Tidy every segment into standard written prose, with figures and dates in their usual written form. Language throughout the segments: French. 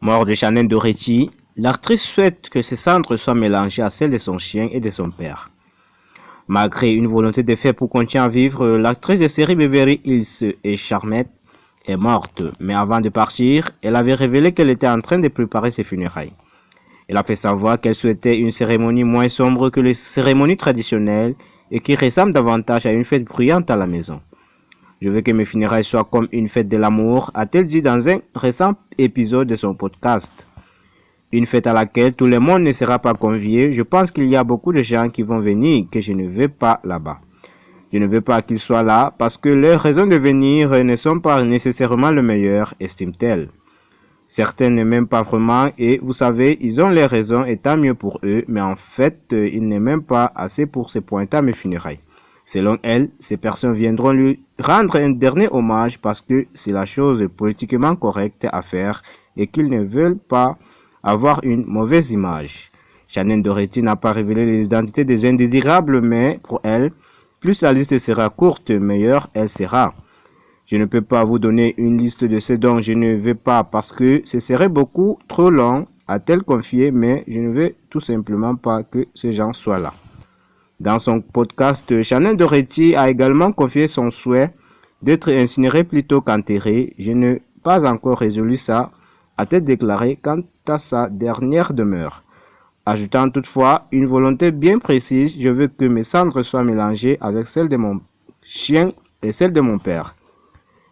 Mort de Shannon Doherty, l'actrice souhaite que ses cendres soient mélangées à celles de son chien et de son père. Malgré une volonté de faire pour continuer à vivre, l'actrice de série Beverly Hills et Charmette est morte, mais avant de partir, elle avait révélé qu'elle était en train de préparer ses funérailles. Elle a fait savoir qu'elle souhaitait une cérémonie moins sombre que les cérémonies traditionnelles et qui ressemble davantage à une fête bruyante à la maison. Je veux que mes funérailles soient comme une fête de l'amour, a-t-elle dit dans un récent épisode de son podcast. Une fête à laquelle tout le monde ne sera pas convié. Je pense qu'il y a beaucoup de gens qui vont venir que je ne veux pas là-bas. Je ne veux pas qu'ils soient là parce que leurs raisons de venir ne sont pas nécessairement les meilleures, estime-t-elle. Certains ne m'aiment pas vraiment et vous savez, ils ont leurs raisons et tant mieux pour eux, mais en fait, ils ne m'aiment pas assez pour se pointer à mes funérailles. Selon elle, ces personnes viendront lui rendre un dernier hommage parce que c'est la chose politiquement correcte à faire et qu'ils ne veulent pas avoir une mauvaise image. Shannon Doherty n'a pas révélé les identités des indésirables, mais pour elle, plus la liste sera courte, meilleure elle sera. Je ne peux pas vous donner une liste de ce dont je ne veux pas parce que ce serait beaucoup trop long, a-t-elle confié, mais je ne veux tout simplement pas que ces gens soient là. Dans son podcast, Shannon Doherty a également confié son souhait d'être incinérée plutôt qu'enterrée. Je n'ai pas encore résolu ça, a-t-elle déclaré quant à sa dernière demeure. Ajoutant toutefois une volonté bien précise, je veux que mes cendres soient mélangées avec celles de mon chien et celles de mon père.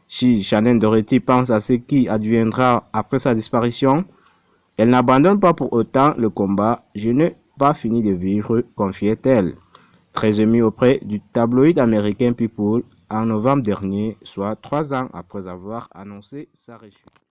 Si Shannon Doherty pense à ce qui adviendra après sa disparition, elle n'abandonne pas pour autant le combat. Je n'ai pas fini de vivre, confiait-elle. Très émue auprès du tabloïd américain People en novembre dernier, soit 3 ans après avoir annoncé sa rechute.